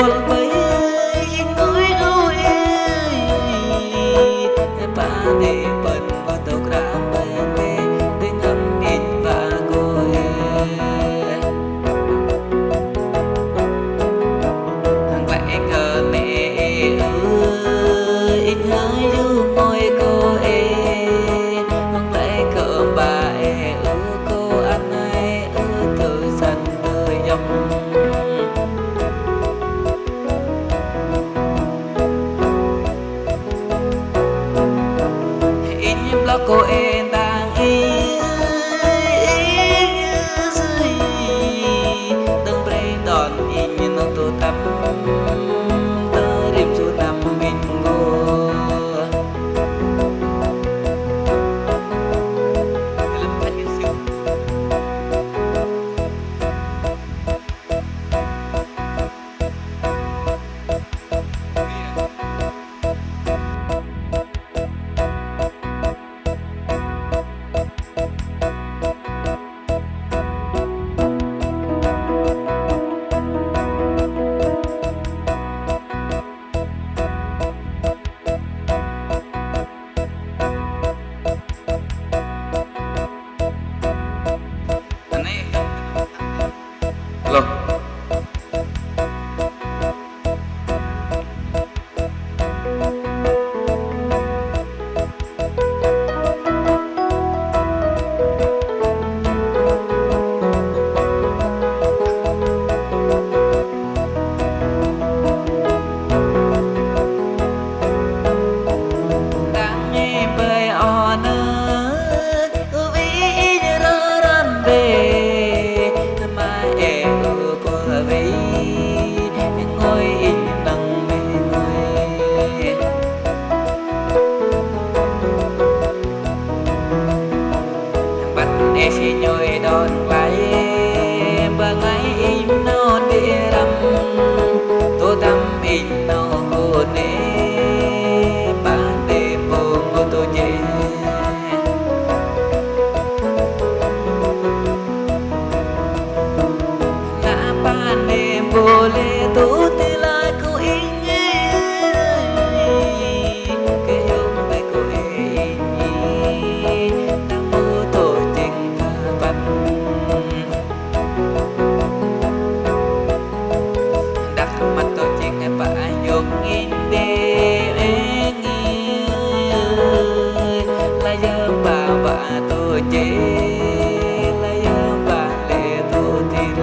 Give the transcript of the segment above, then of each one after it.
buồn bấy ngồi ôi ba đi bận vào tàu gram bên đi tiếng âm ít và cô hàng lại cờ mẹ ơi ít hơi du môi cô hàng lại cờ bà cô anh ai từ dần đời dòng cô đang dưới từng bể đòn in nó tô tắm tới đêm số năm mình ngô si nhồi đòn lại và ngay im nó để râm tô tâm in nó cô nê ba đê bồ cô tô chê ngã ba đê bồ lê tô tê la cô in chế lấy bà lệ tô tin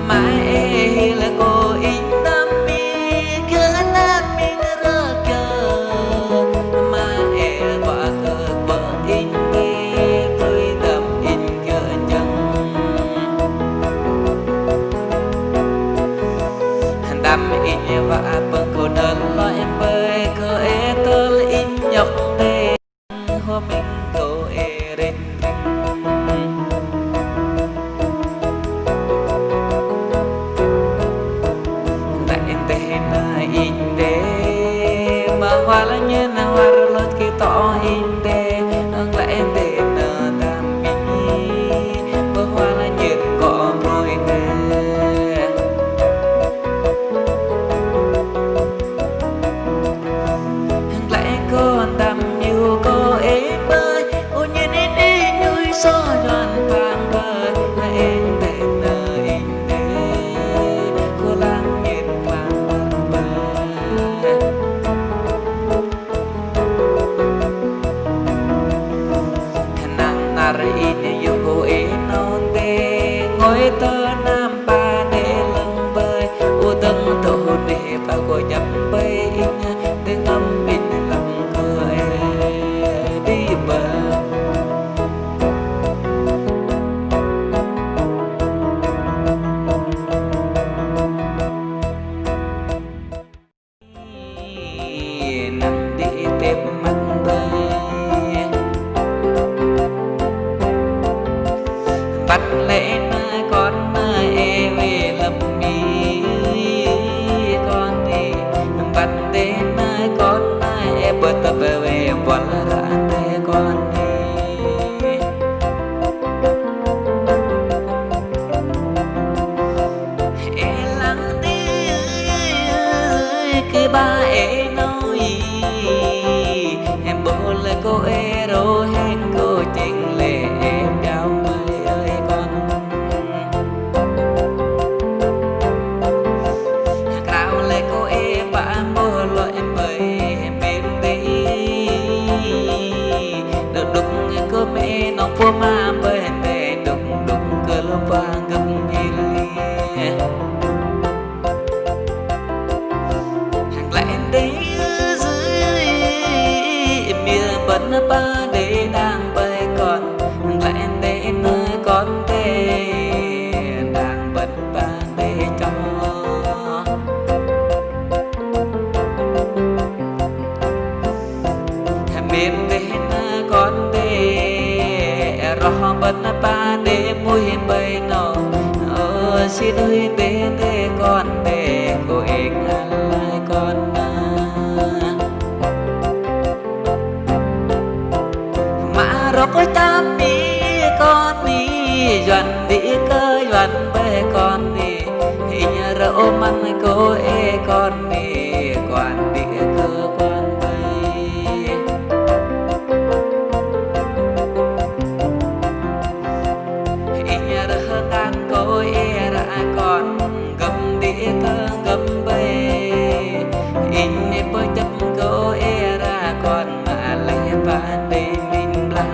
mãi là cô in nam mi cơ nam mi rơ cơ mà quả cơ bờ in nghe với đầm in cơ chân đam in và bờ cô đơn lo em bơi cơ tơ in nhọc tê hôm mình cô rên tại tê na in đê mà hoa là như na hoa lót khi tỏ in đê lại tê na tam mi mà hoa là như có môi nè con đầm nhiều cô bơi ô nhiên đi núi gió loạn vàng bơi là em tên nơi đê cô lang nhìn vàng bơi nàng nار in yêu cô non đê ngồi tơ nam ba đê lưng bơi ô tưng tổ đê ba cô nhập bơi tiếng âm in nằm đi tìm mắt bơi bắt lẽ con rõ bận ba để môi bay nọ xin ơi để con để cô anh lại con mà rõ coi ta mi con mi dần đi cơ dần bé con đi hình rỡ măng cô con đi quan đi cơ quan bay hình rỡ tan cô ra con gầm đi cơ gầm bay hình bơi chấp cô ra con mà lấy bạn đi mình la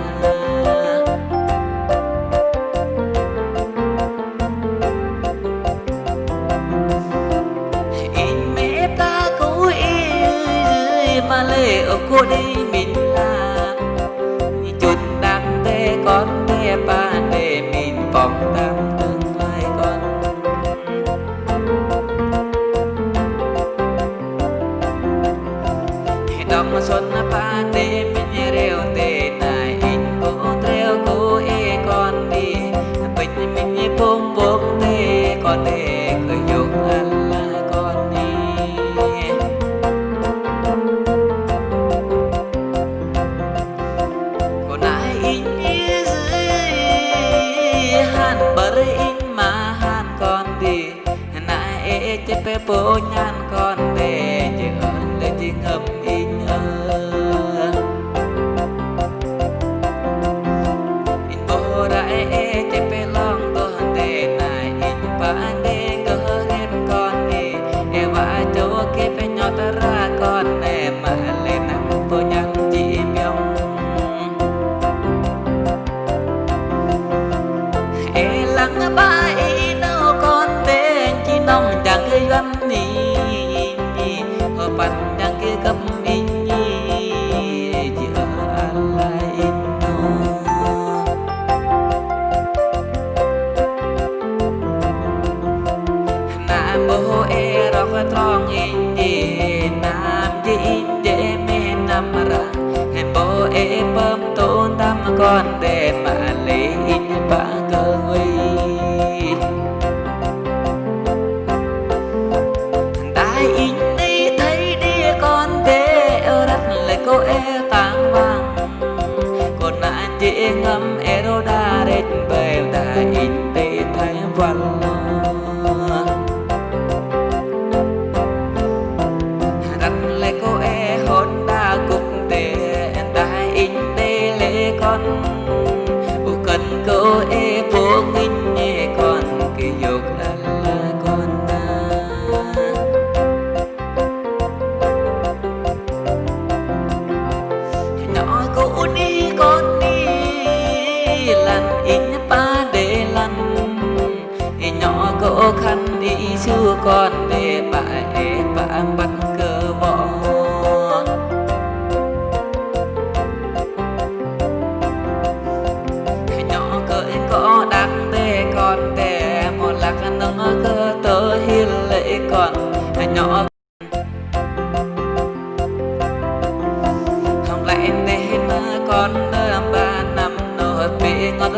mà lệ ở cô đi mình làm chút đang tê con tê ba để mình bóng đam tương lai con đông xuân ba để mình rêu tê này in cô treo cô con đi mình phong bốc tê con để cười dục ăn là con đi chế pe bố nhan con để chữ lên chữ ngầm in in bố đại chế pe long tôi để này in ba để cơ hết con đi e và chỗ kế pe nhỏ ta ra con để mà lên nắng bố nhan chỉ miong e lăng ba e đâu con để chỉ nông chẳng cái gắn đi ở bàn đang kia cầm in chỉ ở lại nam bố e rong trong in nam chỉ để mẹ nằm ra bố e bơm tôn tâm con để mà lấy in ba cơ huy in đi thấy đi con té đất lại cô tàng vàng còn nạn dễ ngâm đô đa đến bèo đã in tê thấy văn đất lại cô hôn đa cục tê đã in tê lệ con cần cô phố nghinh nhẹ con kỳ dục là con đi con đi lần in ba để lần nhỏ cô khăn đi xưa con để bà bắt cờ bỏ nhỏ cởi có đắc tê con để một lạc nó cơ tớ hiền lệ con nhỏ không lại nên con ba năm nổi bị ngọt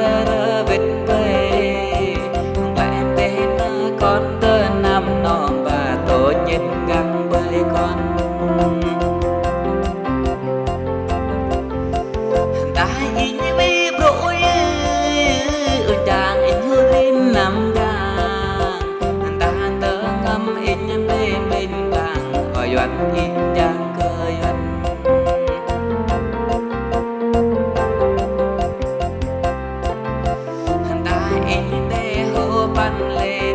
vết về không lại nên con năm nọ bà tổ nhìn găng bơi con ta in với bội chàng in hương in nằm gang ta tớ ngâm in mê mình vàng gọi doan in chàng cười doan in để hô ban lê